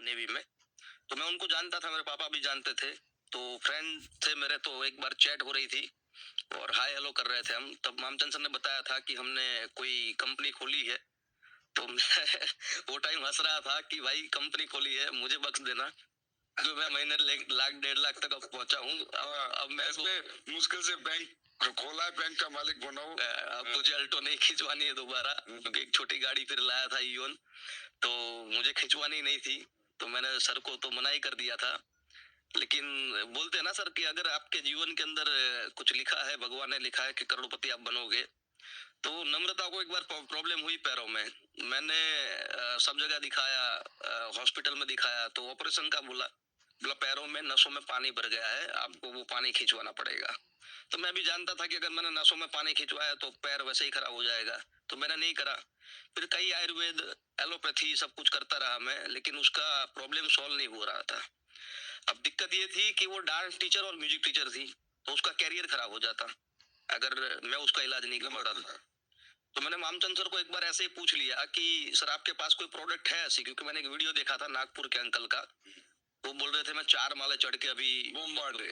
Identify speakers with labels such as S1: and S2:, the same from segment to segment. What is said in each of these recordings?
S1: Navy में। तो मैं उनको जानता था, मेरे पापा भी जानते थे, तो फ्रेंड थे मेरे। तो एक बार चैट हो रही थी और हाय हेलो कर रहे थे हम, तब मामचंद सर ने बताया था कि हमने कोई कंपनी खोली है। तो मैं वो टाइम हंस रहा था कि भाई कंपनी खोली है, मुझे बख्श देना, जो मैं महीने लाख 1.5 लाख तक अब पहुंचा हूँ। अब मैं
S2: मुश्किल से बैंक खोला है, बैंक का मालिक बना हूँ।
S1: अब मुझे अल्टो नहीं खिंचवानी है दोबारा, क्योंकि एक छोटी गाड़ी फिर लाया था ईओन, तो मुझे खिंचवानी नहीं थी। तो मैंने सर को तो मना ही कर दिया था। लेकिन बोलते हैं ना सर कि अगर आपके जीवन के अंदर कुछ लिखा है, भगवान ने लिखा है कि करोड़पति आप बनोगे, तो नम्रता को एक बार प्रॉब्लम हुई पैरों में। मैंने सब जगह दिखाया, हॉस्पिटल में दिखाया, तो ऑपरेशन का बोला पैरों में नसों में पानी भर गया है, आपको वो पानी खिंचवाना पड़ेगा। तो मैं भी जानता था कि अगर मैंने नसों में पानी खिंचवाया तो पैर वैसे ही खराब हो जाएगा, तो मैंने नहीं करा। फिर कई आयुर्वेद, एलोपैथी सब कुछ करता रहा मैं, लेकिन उसका प्रॉब्लम सॉल्व नहीं हो रहा था। अब दिक्कत ये थी कि वो डांस टीचर और म्यूजिक टीचर थी, तो उसका कैरियर खराब हो जाता अगर मैं उसका इलाज नहीं करता। तो मैंने मामचंद सर को एक बार ऐसे ही पूछ लिया कि सर आपके पास कोई प्रोडक्ट है ऐसी, क्योंकि मैंने एक वीडियो देखा था नागपुर के अंकल का, वो बोल रहे थे मैं 4 माले चढ़ के अभी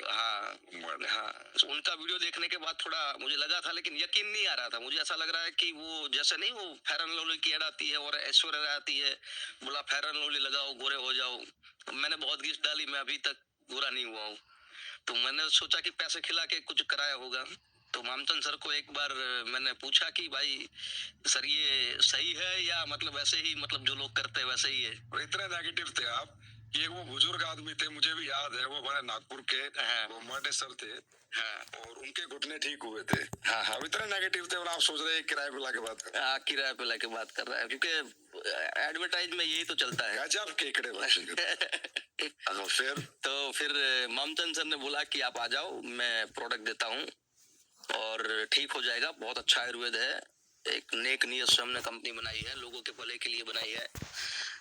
S1: हाँ उनका वीडियो देखने के बाद थोड़ा मुझे लगा था, लेकिन यकीन नहीं आ रहा था। मुझे ऐसा लग रहा है कि वो जैसे नहीं, वो फेयर एंड लवली की एड आती है और ऐश्वर्या राय आती है, बोला फेयर एंड लवली लगाओ गोरे हो जाओ। मैंने बहुत घिस डाली, मैं अभी तक गोरा नहीं हुआ हूँ। तो मैंने सोचा कि पैसे खिला के कुछ कराया होगा। तो मामचंद सर को एक बार मैंने पूछा कि भाई सर ये सही है या मतलब ऐसे ही, मतलब जो लोग करते हैं वैसे ही है।
S2: और इतने नेगेटिव थे आप कि एक वो बुजुर्ग आदमी थे, मुझे भी याद है, वो बड़े नागपुर के, हाँ, वो मर्डे सर थे, हाँ, और उनके घुटने ठीक हुए थे। हाँ हाँ, इतने नेगेटिव थे और आप सोच रहे हैं किराए पे लाके बात कर रहे हैं।
S1: हाँ, किराए पे लाके बात कर रहा है, क्योंकि एडवर्टाइज में यही तो चलता है।
S2: गजब केकड़े
S1: फिर मामचंद सर ने बोला कि आप आ जाओ, मैं प्रोडक्ट देता हूँ और ठीक हो जाएगा, बहुत अच्छा आयुर्वेद है, एक नेक नियत से हमने कंपनी बनाई है, लोगों के भले के लिए बनाई है।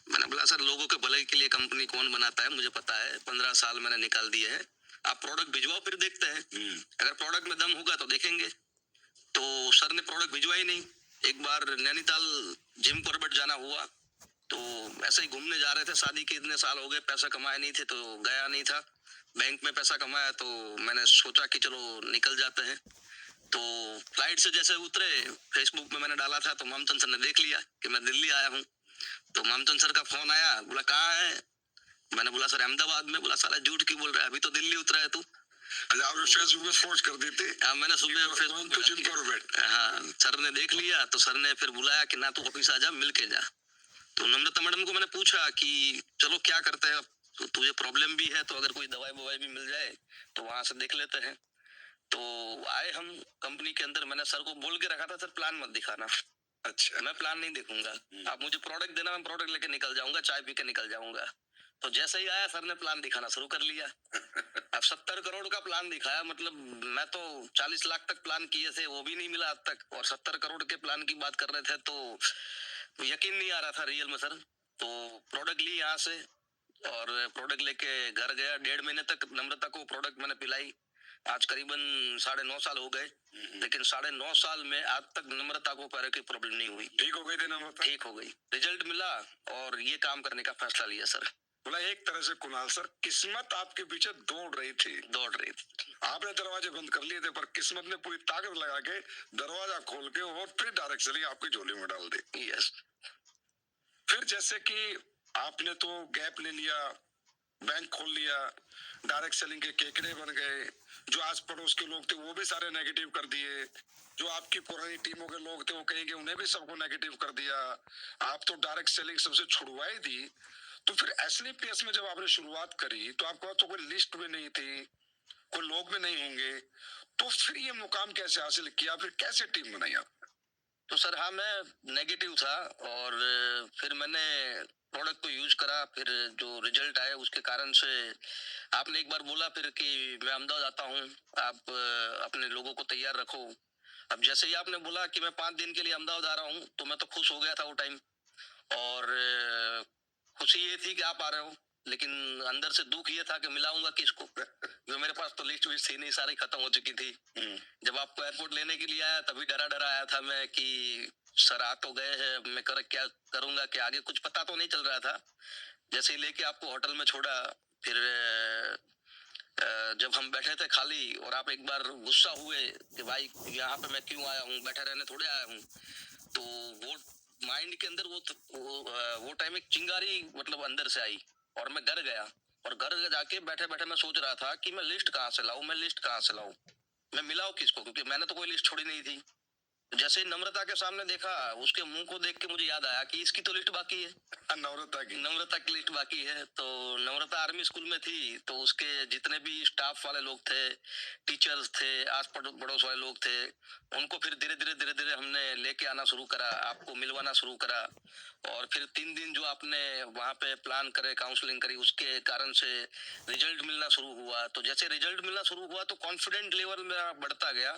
S1: मैंने बोला सर लोगों के भले के लिए कंपनी कौन बनाता है, मुझे पता है, 15 साल मैंने निकाल दिए हैं, आप प्रोडक्ट भिजवाओ फिर देखते हैं, अगर प्रोडक्ट में दम होगा तो देखेंगे। तो सर ने प्रोडक्ट भिजवा ही नहीं। एक बार नैनीताल जिम कॉर्बेट जाना हुआ, तो ऐसे ही घूमने जा रहे थे, शादी के इतने साल हो गए, पैसा कमाए नहीं थे तो गया नहीं था, बैंक में पैसा कमाया, तो मैंने सोचा कि चलो निकल जाते हैं। तो फ्लाइट से जैसे उतरे, फेसबुक में मैंने डाला था, तो मामचंद सर ने देख लिया कि मैं दिल्ली आया हूँ। तो मामचंद सर का फोन आया, बोला कहाँ है? मैंने बोला सर अहमदाबाद में। बोला साला झूठ क्यों बोल रहा है, अभी तो दिल्ली उतरा है तू।
S2: फेसबुक में पोस्ट कर दी थी।
S1: हाँ, मैंने सुबह फेसबुक हाँ, सर ने देख लिया, तो सर ने फिर बुलाया कि ना तू ऑफिस आ जा, मिल के जा। तो नम्रता मैडम को मैंने पूछा कि चलो क्या करते हैं, तो तुझे प्रॉब्लम भी है, तो अगर कोई दवाई ववाई भी मिल जाए तो वहां से देख लेते हैं। तो आए हम कंपनी के अंदर, मैंने सर को बोल के रखा था सर प्लान मत दिखाना। अच्छा, मैं प्लान नहीं देखूंगा, आप मुझे प्रोडक्ट देना, मैं प्रोडक्ट लेके निकल जाऊंगा, चाय पी के निकल जाऊंगा। तो जैसे ही आया सर ने प्लान दिखाना शुरू कर लिया। अब 70 करोड़ का प्लान दिखाया, मतलब मैं तो 40 लाख तक प्लान किए थे, वो भी नहीं मिला आज तक, और 70 करोड़ के प्लान की बात कर रहे थे, तो यकीन नहीं आ रहा था रियल में सर। तो प्रोडक्ट ली यहाँ से और प्रोडक्ट लेके घर गया, 1.5 महीने तक नम्रता को प्रोडक्ट मैंने पिलाई। आज करीबन 9.5 साल हो गए, लेकिन 9.5 साल में आज तक नम्रता को पैर की प्रॉब्लम नहीं हुई।
S2: ठीक हो गई थी नम्रता?
S1: ठीक हो गई, रिजल्ट मिला और ये काम करने का फैसला लिया सर।
S2: बोला एक तरह से कुणाल सर, किस्मत आपके पीछे दौड़ रही थी। आपने दरवाजे बंद कर लिए थे, पर किस्मत ने पूरी ताकत लगा के दरवाजा खोल के और फिर डायरेक्ट सेलिंग आपकी झोली में डाल दी।
S1: यस।
S2: फिर जैसे कि आपने तो गैप ले लिया, बैंक खोल लिया, डायरेक्ट सेलिंग के केकड़े बन गए, जो आस पड़ोस के लोग थे वो भी सारे नेगेटिव कर दिए, जो आपकी पुरानी टीमों के लोग थे वो कहेंगे उन्हें भी सबको नेगेटिव कर दिया, आप तो डायरेक्ट सेलिंग सबसे छुड़वाई दी। तो फिर एसलीपीएस में जब आपने शुरुआत करी तो आपके पास तो कोई लिस्ट भी नहीं थी, कोई लोग भी नहीं होंगे, तो फिर ये मुकाम कैसे हासिल किया, फिर कैसे टीम बनाई आप?
S1: तो सर हाँ, मैं नेगेटिव था और फिर मैंने प्रोडक्ट को यूज करा, फिर जो रिजल्ट आया उसके कारण से आपने एक बार बोला फिर कि मैं अहमदाबाद आता हूँ, आप अपने लोगों को तैयार रखो। अब जैसे ही आपने बोला कि मैं 5 दिन के लिए अहमदाबाद आ रहा हूँ, तो मैं तो खुश हो गया था वो टाइम, और खुशी ये थी कि आप आ रहे हो, लेकिन अंदर से दुख ये था कि मिलाऊंगा किसको। जो मेरे पास तो लिस्ट भी थी नहीं, सारी खत्म हो चुकी थी। जब आपको एयरपोर्ट लेने के लिए आया तभी डरा डरा आया था मैं कि सर आ तो गए हैं, मैं क्या करूंगा कि आगे कुछ पता तो नहीं चल रहा था, जैसे ही लेके आपको होटल में छोड़ा, फिर जब हम बैठे थे खाली और आप एक बार गुस्सा हुए कि भाई यहाँ पे मैं क्यों आया हूँ, बैठे रहने थोड़े आया हूँ, तो वो माइंड के अंदर वो टाइम एक चिंगारी मतलब अंदर से आई और मैं घर गया। और घर जाके बैठे बैठे मैं सोच रहा था कि मैं लिस्ट कहाँ से लाऊं, मैं लिस्ट कहाँ से लाऊं, मैं मिलाऊं किसको, क्योंकि मैंने तो कोई लिस्ट छोड़ी नहीं थी। जैसे ही नम्रता के सामने देखा, उसके मुंह को देख के मुझे याद आया कि इसकी तो लिस्ट बाकी है, नम्रता की लिस्ट बाकी है। तो नम्रता आर्मी स्कूल में थी, तो उसके जितने भी स्टाफ वाले लोग थे, टीचर्स थे, आस पड़ोस वाले लोग थे, उनको फिर धीरे धीरे हमने लेके आना शुरू करा, आपको मिलवाना शुरू करा। और फिर 3 दिन जो आपने वहां पे प्लान करे, काउंसलिंग करी, उसके कारण से रिजल्ट मिलना शुरू हुआ। तो जैसे रिजल्ट मिलना शुरू हुआ तो कॉन्फिडेंट लेवल मेरा बढ़ता गया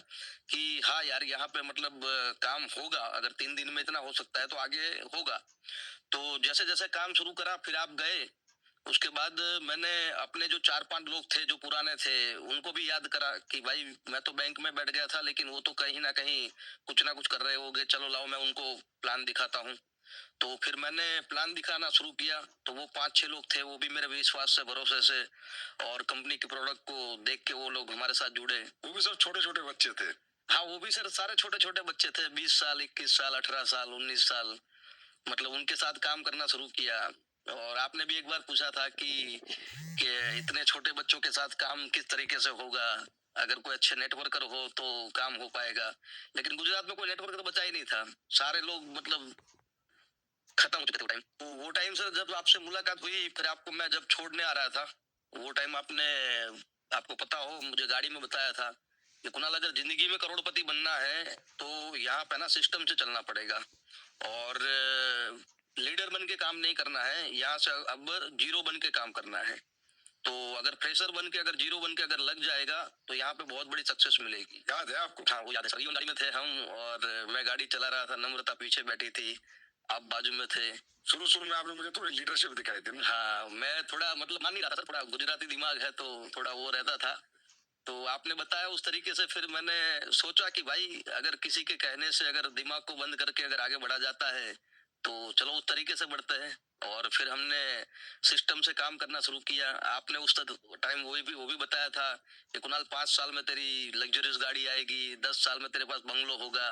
S1: कि हाँ यार, यहाँ पे मतलब काम होगा, अगर 3 दिन में इतना हो सकता है तो आगे होगा। तो जैसे जैसे काम शुरू करा, फिर आप गए, उसके बाद मैंने अपने जो 4-5 लोग थे जो पुराने थे, उनको भी याद करा कि भाई मैं तो बैंक में बैठ गया था, लेकिन वो तो कहीं ना कहीं कुछ ना कुछ कर रहे होंगे, चलो लाओ मैं उनको प्लान दिखाता हूँ। तो फिर मैंने प्लान दिखाना शुरू किया, तो वो 5-6 लोग थे, वो भी मेरे विश्वास से, भरोसे से और कंपनी के प्रोडक्ट को देख के वो लोग हमारे साथ जुड़े।
S2: वो भी सब छोटे छोटे बच्चे थे।
S1: हाँ, वो भी सर सारे छोटे छोटे बच्चे थे, 20 साल, 21 साल, 18 साल, 19 साल, मतलब उनके साथ काम करना शुरू किया। और आपने भी एक बार पूछा था कि इतने छोटे बच्चों के साथ काम किस तरीके से होगा, अगर कोई अच्छे नेटवर्कर हो तो काम हो पाएगा। लेकिन गुजरात में कोई नेटवर्कर तो बचा ही नहीं था, सारे लोग मतलब खत्म हो चुके थे वो टाइम। तो वो टाइम सर जब आपसे मुलाकात हुई, फिर आपको मैं जब छोड़ने आ रहा था, वो टाइम आपने, आपको पता हो, मुझे गाड़ी में बताया था कि कुणाल, अगर जिंदगी में करोड़पति बनना है तो यहाँ पे ना सिस्टम से चलना पड़ेगा और लीडर बन के काम नहीं करना है, यहाँ से अब जीरो बन के काम करना है। तो अगर फ्रेशर बन के, अगर जीरो बन के अगर लग जाएगा तो यहाँ पे बहुत बड़ी सक्सेस मिलेगी।
S2: याद है आपको?
S1: हाँ, वो याद है सर, गाड़ी में थे हम और मैं गाड़ी चला रहा था, नम्रता पीछे बैठी थी, आप बाजू में थे।
S2: शुरू शुरू में आपने मुझे थोड़ी लीडरशिप दिखाई थी ना?
S1: हाँ, मैं थोड़ा मतलब मान नहीं रहा था सर, थोड़ा गुजराती दिमाग है तो थोड़ा वो रहता था। तो आपने बताया उस तरीके से, फिर मैंने सोचा कि भाई अगर किसी के कहने से अगर दिमाग को बंद करके अगर आगे बढ़ा जाता है तो चलो उस तरीके से बढ़ते हैं। और फिर हमने सिस्टम से काम करना शुरू किया। आपने उस टाइम वो भी बताया था कि कुणाल, 5 साल में तेरी लग्जरियस गाड़ी आएगी, 10 साल में तेरे पास बंगलो होगा।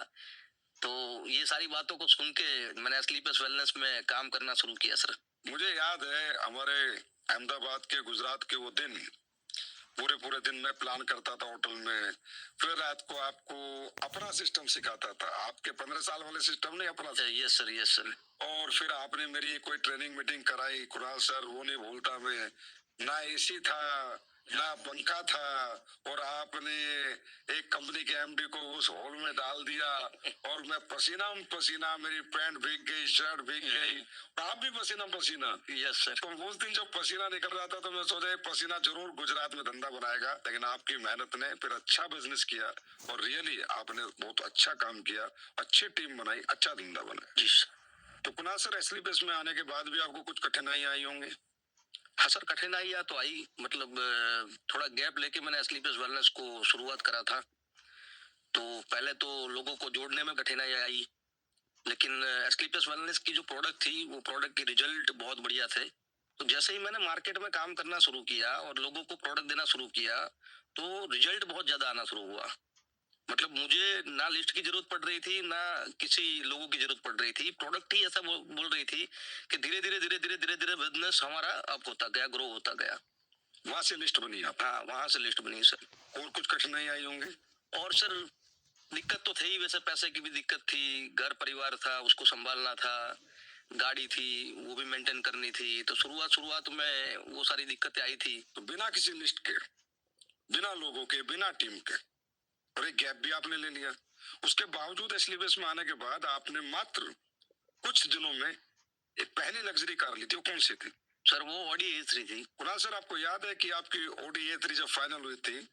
S1: तो ये सारी बातों को सुन के मैंने स्लीपर्स वेलनेस में काम करना शुरू किया सर।
S2: मुझे याद है हमारे अहमदाबाद के, गुजरात के वो दिन, पूरे पूरे दिन मैं प्लान करता था होटल में, फिर रात को आपको अपना सिस्टम सिखाता था, आपके 15 साल वाले सिस्टम नहीं, अपना।
S1: Yes sir, yes sir.
S2: और फिर आपने मेरी कोई ट्रेनिंग मीटिंग कराई, कुणाल सर, वो नहीं भूलता मैं, ना एसी था ना पंखा था, और आपने एक कंपनी के एमडी को उस हॉल में डाल दिया और मैं पसीना पसीना, मेरी पैंट भीग गई, शर्ट भीग गई, आप भी पसीना पसीना।
S1: Yes sir.
S2: तो उस दिन जब पसीना निकल रहा था तो मैं सोचा ये पसीना जरूर गुजरात में धंधा बनाएगा, लेकिन आपकी मेहनत ने फिर अच्छा बिजनेस किया और रियली आपने बहुत अच्छा काम किया, अच्छी टीम बनाई, अच्छा धंधा बनाया।
S1: जी सर।
S2: तो कुणाल सर, एसलीपीएस में आने के बाद भी आपको कुछ कठिनाई आई होंगी?
S1: हाँ सर, कठिनाइयाँ तो आई, मतलब थोड़ा गैप लेके मैंने स्लीपर्स वेलनेस को शुरुआत करा था। तो पहले तो लोगों को जोड़ने में कठिनाई आई, लेकिन स्लीपर्स वेलनेस की जो प्रोडक्ट थी, वो प्रोडक्ट के रिजल्ट बहुत बढ़िया थे। तो जैसे ही मैंने मार्केट में काम करना शुरू किया और लोगों को प्रोडक्ट देना शुरू किया, तो रिजल्ट बहुत ज्यादा आना शुरू हुआ। मतलब मुझे ना लिस्ट की जरूरत पड़ रही थी, ना किसी लोगों की जरूरत पड़ रही थी, प्रोडक्ट ही ऐसा बोल रही थी कि धीरे धीरे धीरे धीरे धीरे धीरे बिजनेस हमारा अप होता गया, ग्रो होता गया।
S2: वहां से लिस्ट बनी आप?
S1: हाँ, वहां से लिस्ट बनी सर।
S2: और कुछ कठिनाई आई होंगी?
S1: और सर दिक्कत तो थी, वैसे पैसे की भी दिक्कत थी, घर परिवार था उसको संभालना था, गाड़ी थी वो भी मेंटेन करनी थी। तो शुरुआत में वो सारी दिक्कतें आई थी।
S2: तो बिना किसी लिस्ट के, बिना लोगों के, बिना टीम के, और एक गैप भी आपने ले लिया, उसके बावजूद एसलीपीएस में आने के बाद आपने मात्र कुछ दिनों में एक पहली लग्जरी कार ली थी, वो कौन सी थी?
S1: सर वो ऑडी A3 थी।
S2: कुणाल सर, आपको याद है कि आपकी ऑडी A3 जब फाइनल हुई थी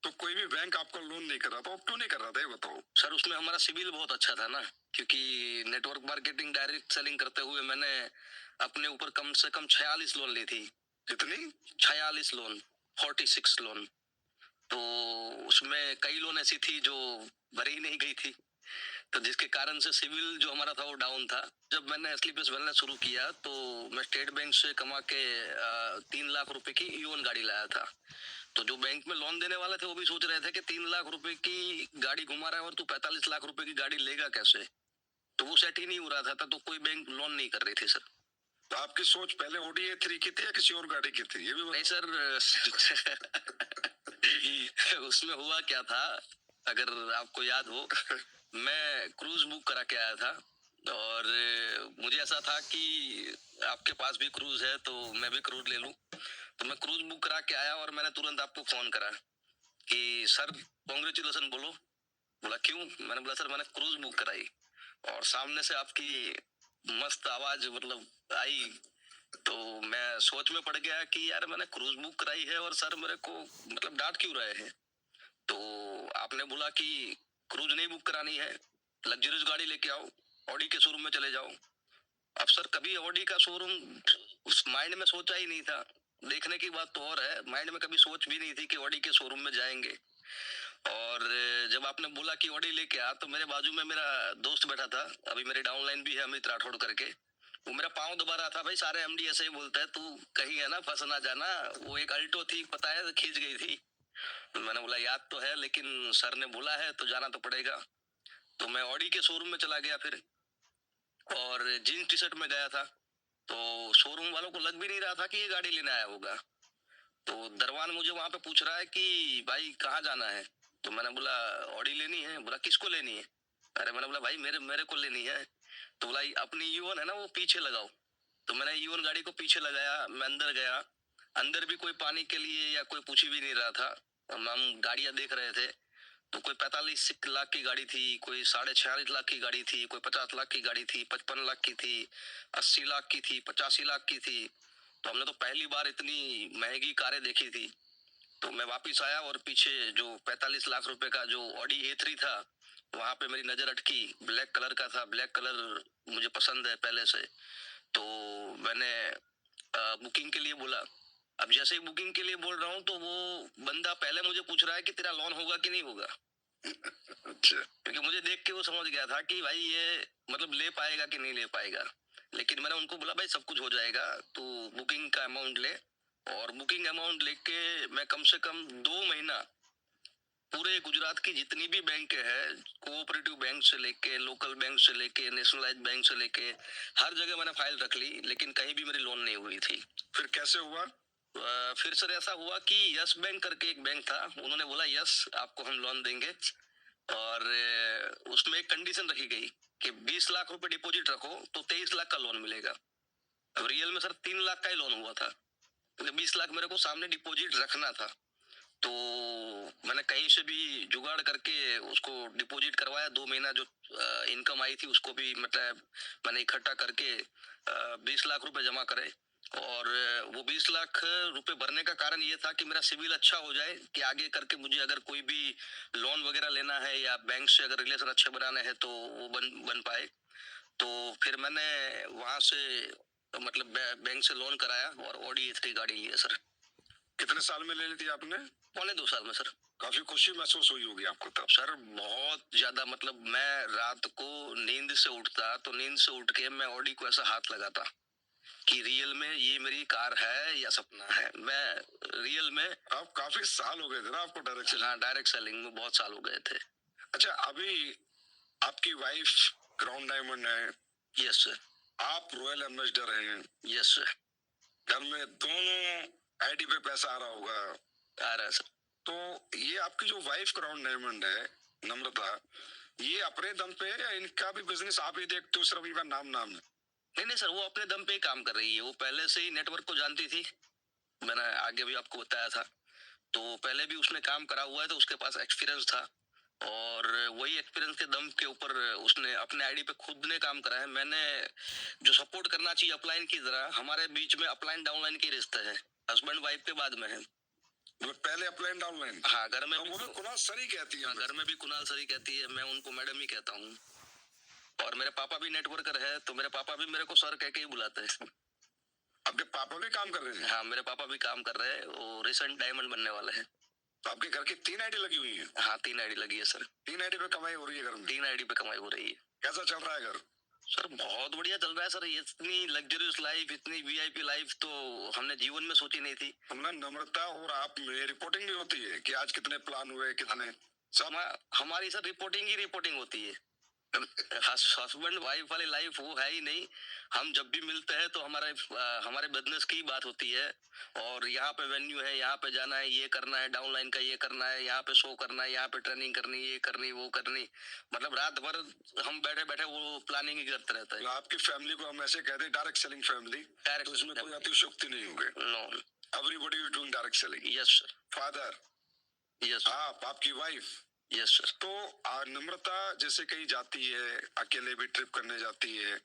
S2: तो कोई भी बैंक आपका लोन नहीं कर रहा था, क्यों नहीं कर रहा था ये बताओ?
S1: सर उसमें हमारा सिविल बहुत अच्छा था ना, क्योंकि नेटवर्क मार्केटिंग, डायरेक्ट सेलिंग करते हुए मैंने अपने ऊपर कम से कम 46 लोन ली थी।
S2: कितनी?
S1: 46 लोन, 46 लोन। तो उसमें कई लोन ऐसी थी जो भरी ही नहीं गई थी। तो जिसके कारण से सिविल जो हमारा था वो डाउन था। जब मैंने स्लीपर्स मिलना शुरू किया तो मैं स्टेट बैंक से कमा के 3 लाख रुपए की ईओन गाड़ी लाया था। तो जो बैंक में लोन देने वाले थे वो भी सोच रहे थे कि 3 लाख रुपए की गाड़ी घुमा रहा है और तू 45 लाख रुपए की गाड़ी लेगा कैसे। तो वो सेट ही नहीं हो रहा था, तो कोई बैंक लोन नहीं कर रही थी सर।
S2: तो आपकी सोच पहले ऑडी A3 की थी या किसी और गाड़ी की थी, ये भी
S1: नहीं सर। उसमें हुआ क्या था, अगर आपको याद हो, मैं क्रूज बुक करा के आया था और मुझे ऐसा था कि आपके पास भी क्रूज है तो मैं भी क्रूज ले लूं। तो मैं क्रूज बुक करा के आया और मैंने तुरंत आपको फोन करा कि सर कॉन्ग्रेचुलेसन बोलो। बोला क्यों? मैंने बोला सर मैंने क्रूज बुक कराई। और सामने से आपकी मस्त आवाज मतलब आई, तो मैं सोच में पड़ गया कि यार मैंने क्रूज बुक कराई है और सर मेरे को मतलब डांट क्यों रहे हैं। तो आपने बोला कि क्रूज नहीं बुक करानी है, लग्जरियस गाड़ी लेके आओ, ऑडी के शोरूम में चले जाओ। अब सर कभी ऑडी का शोरूम उस माइंड में सोचा ही नहीं था। देखने की बात तो और है, माइंड में कभी सोच भी नहीं थी कि ऑडी के शोरूम में जाएंगे। और जब आपने बोला कि ऑडी लेके आ, तो मेरे बाजू में मेरा दोस्त बैठा था, अभी मेरे डाउनलाइन भी है, अमित राठौड़ करके। वो मेरा पाँव दबा रहा था, भाई सारे एमडी ऐसे ही बोलते हैं, तू कहीं है ना फंस ना जाना। वो एक अल्टो थी, पता है, खींच गई थी। तो मैंने बोला याद तो है, लेकिन सर ने बोला है तो जाना तो पड़ेगा। तो मैं ऑडी के शोरूम में चला गया फिर, और जीन्स टी शर्ट में गया था। तो शोरूम वालों को लग भी नहीं रहा था कि ये गाड़ी लेने आया होगा। तो दरवान मुझे वहां पे पूछ रहा है कि भाई कहाँ जाना है। तो मैंने बोला ऑडी लेनी है। बोला किसको लेनी है? अरे मैंने बोला भाई मेरे मेरे को लेनी है। तो बोला अपनी ईवन है ना वो पीछे लगाओ। तो मैंने ईवन गाड़ी को पीछे लगाया, मैं अंदर गया। अंदर भी कोई पानी के लिए या कोई पूछ भी नहीं रहा था। हम गाड़ियां देख रहे थे, तो कोई 45 लाख की गाड़ी थी, कोई 46.5 लाख की गाड़ी थी, कोई 50 लाख की गाड़ी थी, 55 लाख की थी, 80 लाख की थी, 85 लाख की थी। तो हमने तो पहली बार इतनी महंगी कारें देखी थी। तो मैं वापिस आया और पीछे जो 45 लाख रुपए का जो ऑडी A3 था, वहां पे मेरी नजर अटकी। ब्लैक कलर का था, ब्लैक कलर मुझे पसंद है पहले से। तो मैंने बुकिंग के लिए बोला। अब जैसे ही बुकिंग के लिए बोल रहा हूँ तो वो बंदा पहले मुझे पूछ रहा है कि तेरा लोन होगा कि नहीं होगा।
S2: अच्छा।
S1: क्योंकि मुझे देख के वो समझ गया था कि भाई ये मतलब ले पाएगा कि नहीं ले पाएगा। लेकिन मैंने उनको बोला भाई सब कुछ हो जाएगा, तो बुकिंग का अमाउंट ले। और बुकिंग अमाउंट लेके मैं कम से कम 2 महीना पूरे गुजरात की जितनी भी बैंक है, कोऑपरेटिव बैंक से लेके, लोकल बैंक से लेके, नेशनलाइज बैंक से लेके, हर जगह मैंने फाइल रख ली, लेकिन कहीं भी मेरी लोन नहीं हुई थी।
S2: फिर कैसे हुआ?
S1: फिर सर ऐसा हुआ कि यस बैंक करके एक बैंक था, उन्होंने बोला यस आपको हम लोन देंगे। और उसमें एक कंडीशन रखी गई कि 20 लाख रुपए डिपॉजिट रखो तो 23 लाख का लोन मिलेगा। अब रियल में सर 3 लाख का ही लोन हुआ था, क्योंकि 20 लाख मेरे को सामने डिपॉजिट रखना था। तो मैंने कहीं से भी जुगाड़ करके उसको डिपॉजिट करवाया। 2 महीना जो इनकम आई थी उसको भी मतलब मैंने इकट्ठा करके 20 लाख रुपए जमा करे। और वो 20 लाख रुपए भरने का कारण ये था कि मेरा सिविल अच्छा हो जाए, कि आगे करके मुझे अगर कोई भी लोन वगैरह लेना है या बैंक से अगर रिलेशन अच्छे बनाने हैं तो वो बन पाए। तो फिर मैंने वहां से मतलब बैंक से लोन कराया और ऑडी A3 गाड़ी ली है सर।
S2: कितने साल में ले ली थी आपने?
S1: 2.25 साल में सर।
S2: काफी खुशी महसूस हुई होगी आपको तब।
S1: सर बहुत ज्यादा, मतलब मैं रात को नींद से उठता तो नींद से उठ के मैं ऑडी को ऐसा हाथ लगाता कि रियल में ये मेरी कार है या सपना है। मैं रियल में
S2: आप काफी साल हो गए थे ना आपको डायरेक्ट?
S1: हाँ, डायरेक्ट सेलिंग में बहुत साल हो गए थे।
S2: अच्छा, अभी आपकी वाइफ क्राउन डायमंड है,
S1: यस सर।
S2: आप रॉयल एम्बेसडर हैं,
S1: यस सर।
S2: घर में दोनों आईडी पे पैसा आ रहा होगा।
S1: आ रहा है सर।
S2: तो ये आपकी जो वाइफ क्राउन डायमंड है नम्रता, ये अपने दम पे है या इनका भी बिजनेस आप ही देखते हो, सिर्फ इनका नाम नाम है?
S1: नहीं नहीं सर, वो अपने दम पे ही काम कर रही है। वो पहले से ही नेटवर्क को जानती थी, मैंने आगे भी आपको बताया था। तो पहले भी उसने काम करा हुआ है, तो उसके पास एक्सपीरियंस था। और वही एक्सपीरियंस के दम के ऊपर उसने अपने आईडी पे खुद ने काम करा है। मैंने जो सपोर्ट करना चाहिए अपलाइन की तरह, हमारे बीच में अपलाइन डाउनलाइन के रिश्ते हैं, हस्बैंड वाइफ के बाद में है।
S2: मतलब पहले अपलाइन डाउनलाइन?
S1: हाँ, घर में भी
S2: कुणाल सरी कहती है।
S1: घर में भी कुणाल सरी कहती है, मैं उनको मैडम ही कहता हूँ। और मेरे पापा भी नेटवर्कर है, तो मेरे पापा भी मेरे को सर कह के ही बुलाते हैं।
S2: आपके पापा भी काम कर रहे हैं?
S1: हाँ, मेरे पापा भी काम कर रहे हैं, वो रिसेंट डायमंड बनने वाले हैं।
S2: तो आपके घर की 3 आईडी लगी हुई है?
S1: हाँ 3 आईडी लगी है सर।
S2: 3 आईडी पे कमाई हो रही है घर में?
S1: 3 आईडी पे कमाई हो रही है।
S2: कैसा चल रहा है घर?
S1: सर बहुत बढ़िया चल रहा है सर। ये इतनी लग्जरियस लाइफ, इतनी वीआईपी लाइफ तो हमने जीवन में सोची नहीं थी।
S2: हमने नम्रता और आप में रिपोर्टिंग भी होती है कि आज कितने प्लान हुए, कितने सब?
S1: हमारी सर रिपोर्टिंग ही रिपोर्टिंग होती है। हस्बैंड वाइफ वाली लाइफ वो है ही नहीं। हम जब भी मिलते हैं तो हमारे बिजनेस की बात होती है, और यहाँ पे वेन्यू है, यहाँ पे जाना है, ये करना है, डाउनलाइन का ये करना है, यहाँ पे शो करना है, यहाँ पे ट्रेनिंग करनी, ये करनी, वो करनी। मतलब रात भर हम बैठे बैठे वो प्लानिंग ही करते रहते हैं।
S2: आपकी फैमिली को हम ऐसे कहते हैं डायरेक्ट सेलिंग फैमिली, तो इसमें कोई अतिशयोक्ति नहीं होगी।
S1: No,
S2: everybody is doing direct selling.
S1: Yes sir.
S2: Father,
S1: yes
S2: आप, आपकी वाइफ।
S1: Yes sir.
S2: तो नम्रता जैसे कहीं जाती है, अकेले भी ट्रिप करने जाती है,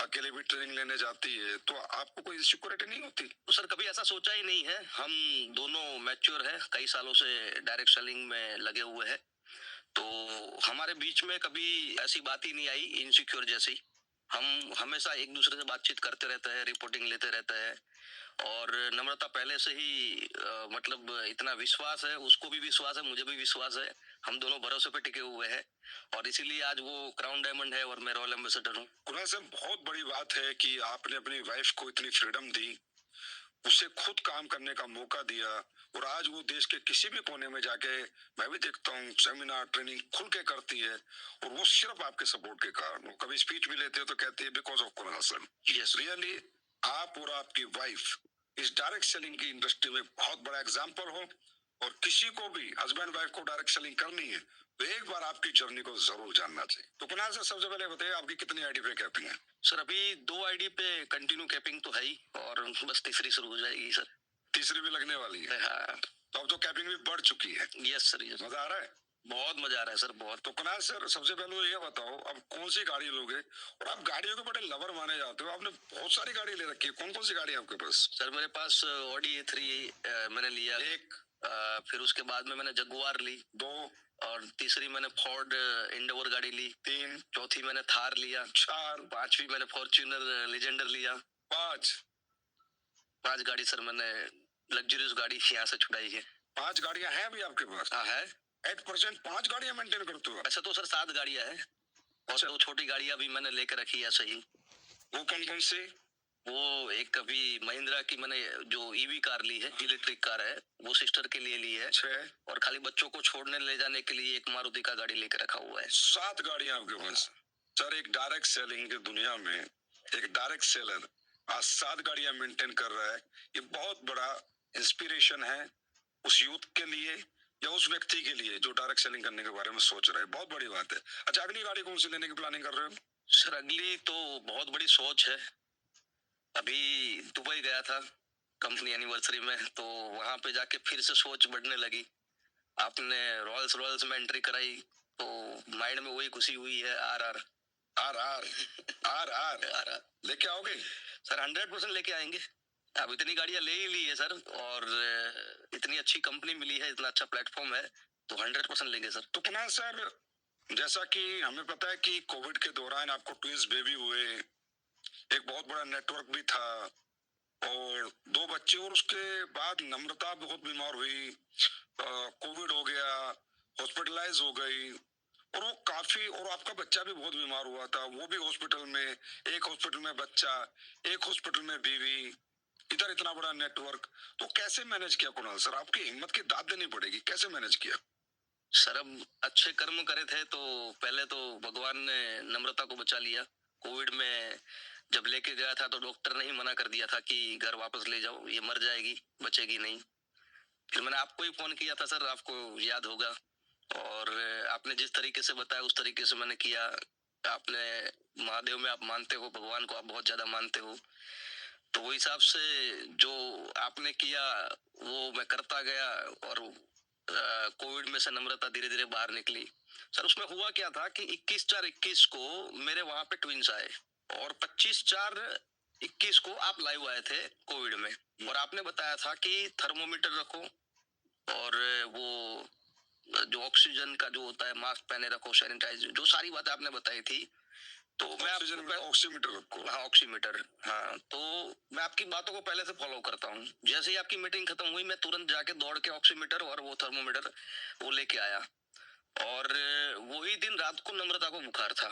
S2: अकेले भी ट्रेनिंग लेने जाती है, तो आपको कोई सिक्योरिटी नहीं होती?
S1: तो सर कभी ऐसा सोचा ही नहीं है। हम दोनों मैच्योर है, कई सालों से डायरेक्ट सेलिंग में लगे हुए हैं, तो हमारे बीच में कभी ऐसी बात ही नहीं आई इनसिक्योर जैसी। हम हमेशा एक दूसरे से बातचीत करते रहते हैं, रिपोर्टिंग लेते रहते हैं, और नम्रता पहले से ही मतलब इतना विश्वास है, उसको भी विश्वास है, मुझे भी विश्वास है। हम दोनों भरोसे पे टिके हुए हैं, और इसीलिए आज वो क्राउन डायमंड है और मैं रॉयल एम्बेसडर हूँ।
S2: कुणाल साहब, बहुत बड़ी बात है कि आपने अपनी वाइफ को इतनी फ्रीडम दी, उसे खुद काम करने का मौका दिया, और आज वो देश के किसी भी कोने में जाके, मैं भी देखता हूँ, सेमिनार ट्रेनिंग खुल के करती है, और वो सिर्फ आपके सपोर्ट के कारण। वो कभी स्पीच भी लेते हो तो कहती है because of Kunal sir.
S1: Yes
S2: really आप और आपकी वाइफ इस डायरेक्ट सेलिंग की इंडस्ट्री में बहुत बड़ा एग्जाम्पल हो, और किसी को भी हस्बैंड वाइफ को डायरेक्ट सेलिंग करनी है तो एक बार आपकी जर्नी को जरूर जानना चाहिए। तो कुणाल सर, सबसे पहले बताइए आपकी कितनी आईडी पे कैपिंग है?
S1: सर अभी 2 आईडी पे कंटिन्यू कैपिंग तो है ही, और बस तीसरी शुरू हो जाएगी सर।
S2: तीसरी भी लगने वाली है?
S1: हाँ।
S2: तो अब तो कैपिंग भी बढ़ चुकी है।
S1: Yes sir. यस,
S2: मजा आ रहा है?
S1: बहुत मजा आ रहा है सर, बहुत।
S2: तो कुणाल सर, सबसे पहले ये बताओ, अब कौन सी गाड़ी लोगे? और आप गाड़ियों के बड़े लवर माने जाते हो, आपने बहुत सारी गाड़ी ले रखी है, कौन कौन सी गाड़ी है आपके पास?
S1: सर मेरे पास ऑडी A3 मैंने लिया
S2: एक,
S1: फिर उसके बाद में मैंने जगुआर ली,
S2: 2,
S1: और तीसरी मैंने फोर्ड इंडोवर गाड़ी ली,
S2: 3,
S1: चौथी मैंने थार लिया,
S2: 4,
S1: पांचवी मैंने फॉर्च्यूनर लेजेंडर लिया,
S2: 5।
S1: 5 गाड़ी सर मैंने लग्जरियस गाड़ी यहाँ से छुड़ाई है।
S2: 5 गाड़ियां हैं भी आपके पास?
S1: हाँ है।
S2: 8% 5 गाड़ियां मेंटेन करते हो?
S1: ऐसा तो सर 7 गाड़ियां हैं, और
S2: अच्छा।
S1: 2 छोटी गाड़ियां भी मैंने लेकर रखी है सही।
S2: वो कौन कौन से?
S1: वो एक अभी महिंद्रा की मैंने जो ईवी कार ली है, इलेक्ट्रिक कार है, वो सिस्टर के लिए ली है,
S2: 6,
S1: और खाली बच्चों को छोड़ने ले जाने के लिए एक मारुति का गाड़ी लेकर रखा हुआ है।
S2: 7 गाड़ियां आपके पास? सर, एक डायरेक्ट सेलिंग की दुनिया में एक डायरेक्ट सेलर आज 7 गाड़ियां मेंटेन कर रहा है, ये बहुत बड़ा इंस्पिरेशन है उस यूथ के लिए या उस व्यक्ति के लिए जो डायरेक्ट सेलिंग करने के बारे में सोच रहा है। बहुत बड़ी बात है। अच्छा, अगली गाड़ी कौन सी लेने की प्लानिंग कर रहे हो?
S1: सर अगली तो बहुत बड़ी सोच है। अभी दुबई गया था कंपनी एनिवर्सरी में, तो वहां पे जाके फिर से सोच बढ़ने लगी। आपने रॉयल्स रॉयल्स में एंट्री कराई, तो माइंड में वही खुशी हुई है। RR
S2: RR RR लेके आओगे?
S1: सर 100% लेके आएंगे। अब इतनी गाड़ियां ले ही ली है सर, और इतनी अच्छी कंपनी मिली है, इतना अच्छा प्लेटफॉर्म है, तो 100% लेंगे सर।
S2: तो कुणाल सर, जैसा कि हमें पता है कि कोविड के दौरान आपको ट्विंस बेबी हुए, एक बहुत बड़ा नेटवर्क भी था, और 2 बच्चे, और उसके बाद नम्रता बहुत बीमार हुई, कोविड हो गया, हॉस्पिटलाइज हो गई, और वो काफी, और आपका बच्चा भी बहुत बीमार हुआ था, वो भी हॉस्पिटल में, एक हॉस्पिटल में बच्चा, एक हॉस्पिटल में बीवी, इधर इतना बड़ा नेटवर्क, तो कैसे मैनेज किया कुणाल सर? आपकी हिम्मत की दाद देनी पड़ेगी, कैसे मैनेज किया?
S1: सर अब अच्छे कर्म करे थे, तो पहले तो भगवान ने नम्रता को बचा लिया। कोविड में जब लेके गया था तो डॉक्टर ने ही मना कर दिया था कि घर वापस ले जाओ, ये मर जाएगी, बचेगी नहीं। फिर मैंने आपको ही फोन किया था सर, आपको याद होगा, और आपने जिस तरीके से बताया उस तरीके से मैंने किया। आपने महादेव में आप मानते हो, भगवान को आप बहुत ज्यादा मानते हो, तो वो हिसाब से जो आपने किया वो मैं करता गया, और कोविड में से नम्रता धीरे धीरे बाहर निकली। सर उसमें हुआ क्या था कि 21/4/21 को मेरे वहां पे ट्विंस आए, और 25/4/21 को आप लाइव आए थे कोविड में, और आपने बताया था कि थर्मोमीटर रखो, और वो जो ऑक्सीजन का जो होता है मास्क पहने रखो, सैनिटाइज, जो सारी बातें आपने बताई थी, तो मैं
S2: ऑक्सीजन ऑक्सीमीटर रखो।
S1: हाँ ऑक्सीमीटर। हाँ तो मैं आपकी बातों को पहले से फॉलो करता हूँ। जैसे ही आपकी मीटिंग खत्म हुई मैं तुरंत जाके दौड़ के ऑक्सीमीटर और वो थर्मोमीटर वो लेके आया। और वही दिन रात को नम्रता को बुखार था।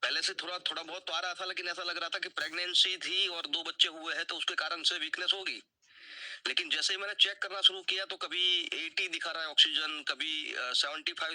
S1: पहले से थोड़ा थोड़ा बहुत तो आ रहा था, लेकिन ऐसा लग रहा था कि प्रेगनेंसी थी और 2 बच्चे हुए हैं तो उसके कारण से वीकनेस होगी। लेकिन जैसे ही मैंने चेक करना शुरू किया तो कभी 80 दिखा रहा है ऑक्सीजन, कभी 75